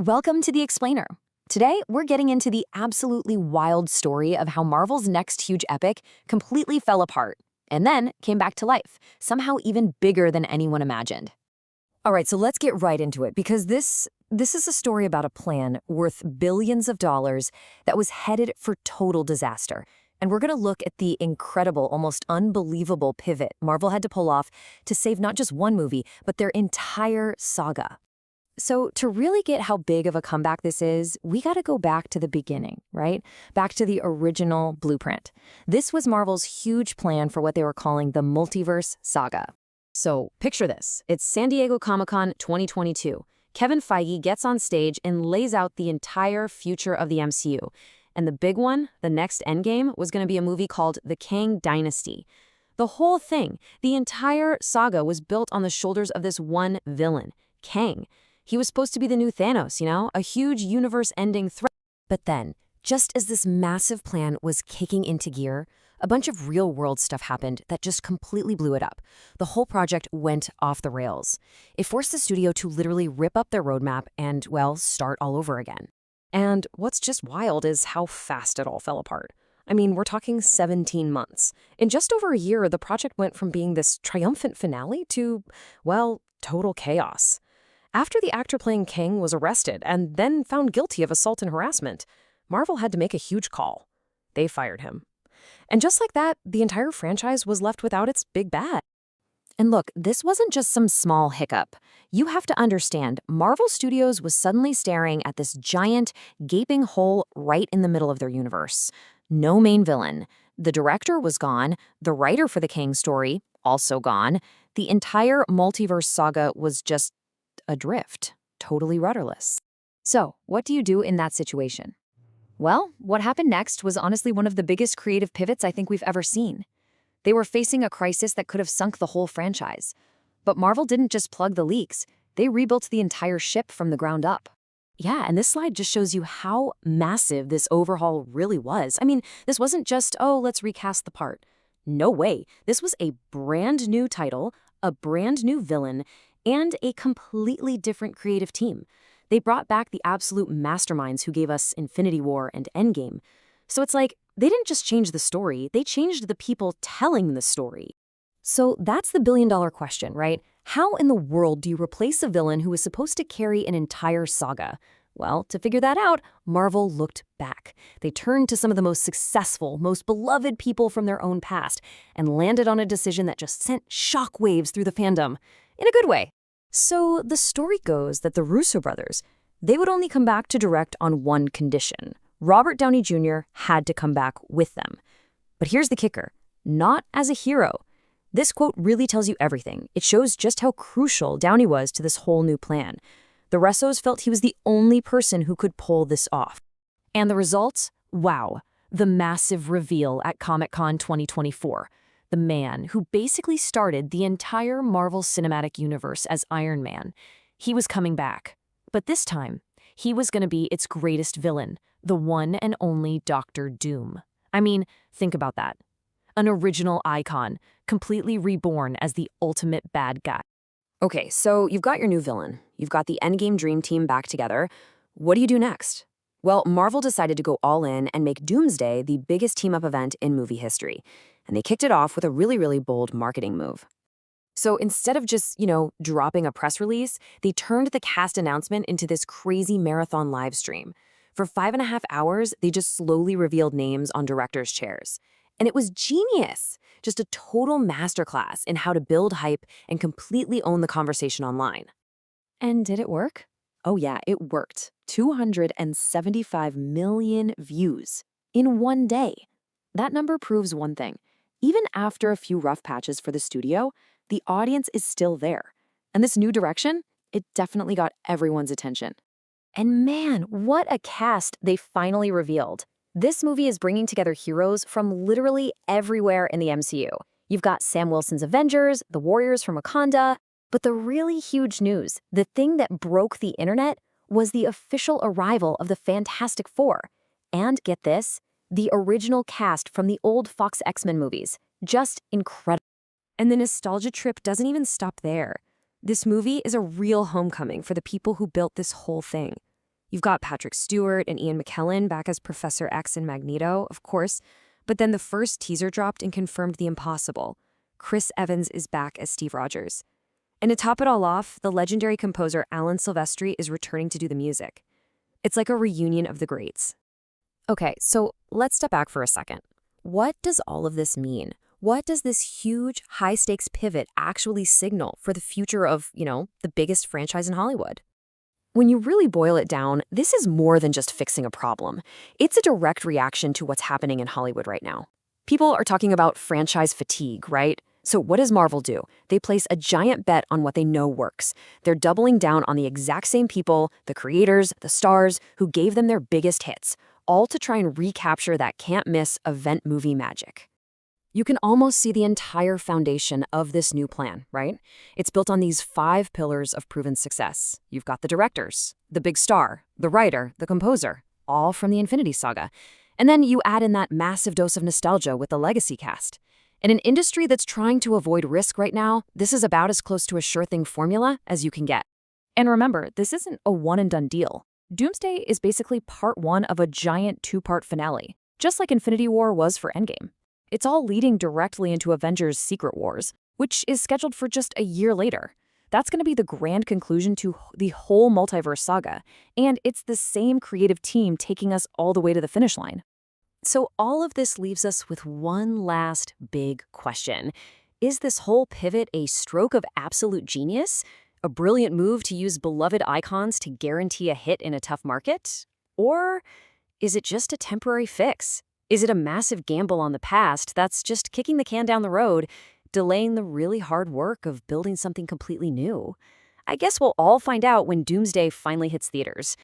Welcome to The Explainer. Today, we're getting into the absolutely wild story of how Marvel's next huge epic completely fell apart and then came back to life, somehow even bigger than anyone imagined. All right, so let's get right into it because this is a story about a plan worth billions of dollars that was headed for total disaster. And we're going to look at the incredible, almost unbelievable pivot Marvel had to pull off to save not just one movie, but their entire saga. So to really get how big of a comeback this is, we got to go back to the beginning, right? Back to the original blueprint. This was Marvel's huge plan for what they were calling the multiverse saga. So picture this. It's San Diego Comic-Con 2022. Kevin Feige gets on stage and lays out the entire future of the MCU. And the big one, the next endgame, was going to be a movie called The Kang Dynasty. The whole thing, the entire saga was built on the shoulders of this one villain, Kang. He was supposed to be the new Thanos, a huge universe-ending threat. But then, just as this massive plan was kicking into gear, a bunch of real-world stuff happened that just completely blew it up. The whole project went off the rails. It forced the studio to literally rip up their roadmap and, well, start all over again. And what's just wild is how fast it all fell apart. I mean, we're talking 17 months. In just over a year, the project went from being this triumphant finale to, well, total chaos. After the actor playing Kang was arrested and then found guilty of assault and harassment, Marvel had to make a huge call. They fired him. And just like that, the entire franchise was left without its big bad. And look, this wasn't just some small hiccup. You have to understand, Marvel Studios was suddenly staring at this giant, gaping hole right in the middle of their universe. No main villain. The director was gone. The writer for the Kang story, also gone. The entire multiverse saga was just adrift, totally rudderless. So, what do you do in that situation? Well, what happened next was honestly one of the biggest creative pivots I think we've ever seen. They were facing a crisis that could have sunk the whole franchise. But Marvel didn't just plug the leaks, they rebuilt the entire ship from the ground up. Yeah, and this slide just shows you how massive this overhaul really was. I mean, this wasn't just, oh, let's recast the part. No way. This was a brand new title, a brand new villain, and a completely different creative team. They brought back the absolute masterminds who gave us Infinity War and Endgame. So it's like, they didn't just change the story, they changed the people telling the story. So that's the billion-dollar question, right? How in the world do you replace a villain who was supposed to carry an entire saga? Well, to figure that out, Marvel looked back. They turned to some of the most successful, most beloved people from their own past and landed on a decision that just sent shockwaves through the fandom. In a good way. So the story goes that the Russo brothers, they would only come back to direct on one condition. Robert Downey Jr. had to come back with them. But here's the kicker, not as a hero. This quote really tells you everything. It shows just how crucial Downey was to this whole new plan. The Russos felt he was the only person who could pull this off. And the results? Wow. The massive reveal at Comic-Con 2024. The man who basically started the entire Marvel Cinematic Universe as Iron Man. He was coming back. But this time, he was going to be its greatest villain, the one and only Dr. Doom. I mean, think about that. An original icon, completely reborn as the ultimate bad guy. Okay, so you've got your new villain. You've got the Endgame Dream Team back together. What do you do next? Well, Marvel decided to go all in and make Doomsday the biggest team-up event in movie history. And they kicked it off with a really, really bold marketing move. So instead of just, dropping a press release, they turned the cast announcement into this crazy marathon live stream. For 5.5 hours, they just slowly revealed names on directors' chairs. And it was genius, just a total masterclass in how to build hype and completely own the conversation online. And did it work? Oh yeah, it worked. 275 million views in one day. That number proves one thing. Even after a few rough patches for the studio, the audience is still there. And this new direction, it definitely got everyone's attention. And man, what a cast they finally revealed. This movie is bringing together heroes from literally everywhere in the MCU. You've got Sam Wilson's Avengers, the Warriors from Wakanda, but the really huge news, the thing that broke the internet, was the official arrival of the Fantastic Four. And get this, the original cast from the old Fox X-Men movies. Just incredible. And the nostalgia trip doesn't even stop there. This movie is a real homecoming for the people who built this whole thing. You've got Patrick Stewart and Ian McKellen back as Professor X and Magneto, of course. But then the first teaser dropped and confirmed the impossible. Chris Evans is back as Steve Rogers. And to top it all off, the legendary composer Alan Silvestri is returning to do the music. It's like a reunion of the greats. Okay, so let's step back for a second. What does all of this mean? What does this huge, high-stakes pivot actually signal for the future of, the biggest franchise in Hollywood? When you really boil it down, this is more than just fixing a problem. It's a direct reaction to what's happening in Hollywood right now. People are talking about franchise fatigue, right? So what does Marvel do? They place a giant bet on what they know works. They're doubling down on the exact same people, the creators, the stars, who gave them their biggest hits, all to try and recapture that can't-miss event movie magic. You can almost see the entire foundation of this new plan, right? It's built on these 5 pillars of proven success. You've got the directors, the big star, the writer, the composer, all from the Infinity Saga. And then you add in that massive dose of nostalgia with the legacy cast. In an industry that's trying to avoid risk right now, this is about as close to a sure-thing formula as you can get. And remember, this isn't a one-and-done deal. Doomsday is basically part 1 of a giant 2-part finale, just like Infinity War was for Endgame. It's all leading directly into Avengers Secret Wars, which is scheduled for just a year later. That's going to be the grand conclusion to the whole multiverse saga, and it's the same creative team taking us all the way to the finish line. So all of this leaves us with one last big question. Is this whole pivot a stroke of absolute genius? A brilliant move to use beloved icons to guarantee a hit in a tough market? Or is it just a temporary fix? Is it a massive gamble on the past that's just kicking the can down the road, delaying the really hard work of building something completely new? I guess we'll all find out when Doomsday finally hits theaters.